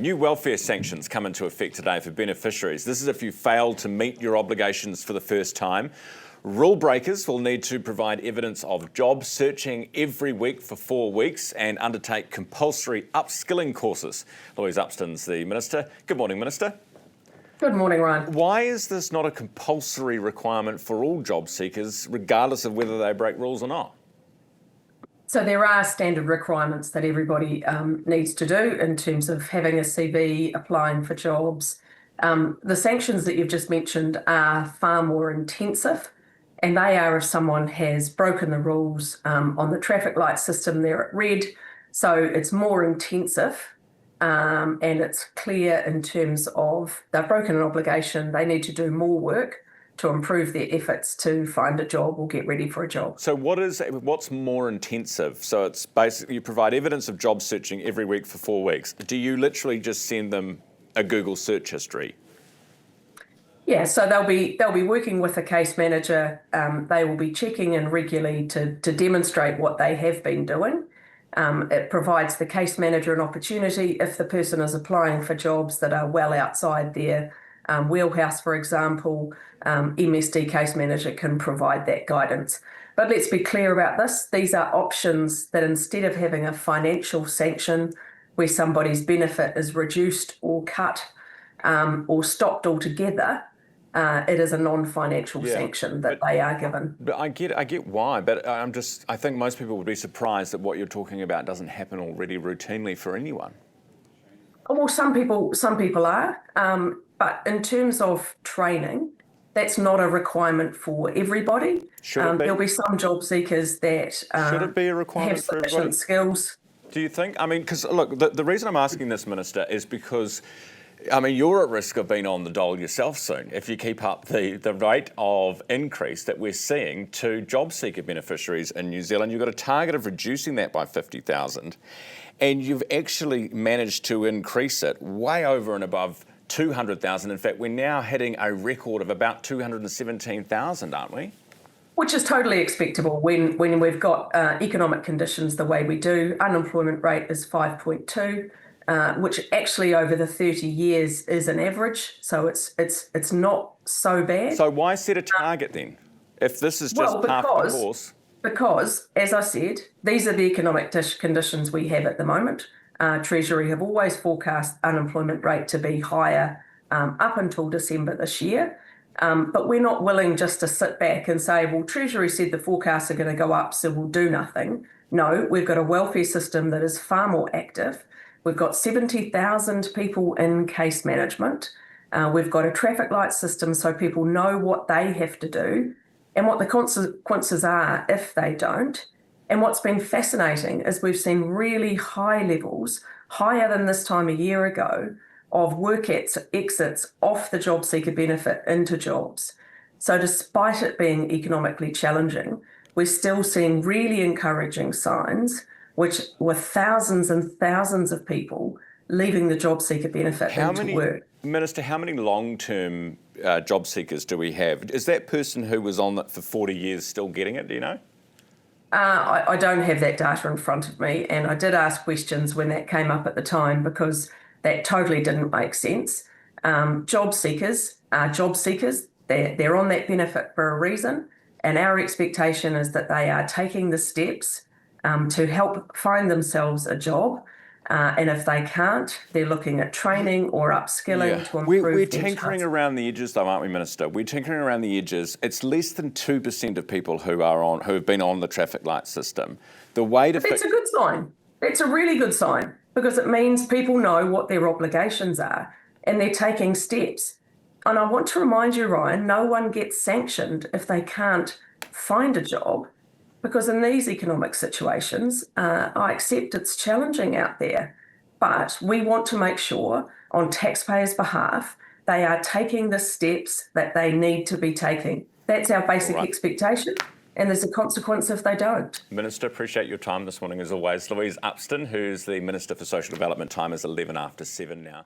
New welfare sanctions come into effect today for beneficiaries. This is if you fail to meet your obligations for the first time. Rule breakers will need to provide evidence of job searching every week for 4 weeks and undertake compulsory upskilling courses. Louise Upston's the Minister. Good morning, Minister. Good morning, Ryan. Why is this not a compulsory requirement for all job seekers, regardless of whether they break rules or not? So there are standard requirements that everybody needs to do in terms of having a CV, applying for jobs. The sanctions that you've just mentioned are far more intensive, and they are if someone has broken the rules on the traffic light system, they're at red. So it's more intensive and it's clear in terms of they've broken an obligation, they need to do more work to improve their efforts to find a job or get ready for a job. So what's more intensive? So it's basically you provide evidence of job searching every week for 4 weeks. Do you literally just send them a Google search history? Yeah, so they'll be working with a case manager. They will be checking in regularly to demonstrate what they have been doing. It provides the case manager an opportunity if the person is applying for jobs that are well outside their wheelhouse, for example, MSD case manager can provide that guidance. But let's be clear about this. These are options that instead of having a financial sanction where somebody's benefit is reduced or cut or stopped altogether, it is a non-financial sanction that they are given. But I get why, but I think most people would be surprised that what you're talking about doesn't happen already routinely for anyone. Well, some people are, but in terms of training, that's not a requirement for everybody. Should it be? There'll be some job seekers that should it be a requirement have for everybody? sufficient skills. Do you think? I mean, because look, the reason I'm asking this, Minister, is because you're at risk of being on the dole yourself soon if you keep up the rate of increase that we're seeing to job seeker beneficiaries in New Zealand. You've got a target of reducing that by 50,000, and you've actually managed to increase it way over and above 200,000. In fact, we're now hitting a record of about 217,000, aren't we? Which is totally expectable when we've got economic conditions the way we do. Unemployment rate is 5.2. Which actually over the 30 years is an average, so it's not so bad. So why set a target then, if this is just half the course? Because, as I said, these are the economic conditions we have at the moment. Treasury have always forecast unemployment rate to be higher up until December this year, but we're not willing just to sit back and say, well, Treasury said the forecasts are going to go up, so we'll do nothing. No, we've got a welfare system that is far more active. We've got 70,000 people in case management. We've got a traffic light system so people know what they have to do and what the consequences are if they don't. And what's been fascinating is we've seen really high levels, higher than this time a year ago, of work exits off the job seeker benefit into jobs. So despite it being economically challenging, we're still seeing really encouraging signs, which with thousands and thousands of people leaving the job seeker benefit into work. Minister, how many long-term job seekers do we have? Is that person who was on it for 40 years still getting it, do you know? I don't have that data in front of me, and I did ask questions when that came up at the time because that totally didn't make sense. Job seekers are job seekers. They're on that benefit for a reason, and our expectation is that they are taking the steps to help find themselves a job. And if they can't, they're looking at training or upskilling to improve. We're tinkering around the edges, though, aren't we, Minister? We're tinkering around the edges. It's less than 2% of people who have been on the traffic light system. That's a good sign. That's a really good sign because it means people know what their obligations are and they're taking steps. And I want to remind you, Ryan, no one gets sanctioned if they can't find a job. Because in these economic situations, I accept it's challenging out there, but we want to make sure on taxpayers' behalf, they are taking the steps that they need to be taking. That's our basic expectation, and there's a consequence if they don't. Minister, appreciate your time this morning as always. Louise Upston, who's the Minister for Social Development. Time is 11 after 7 now.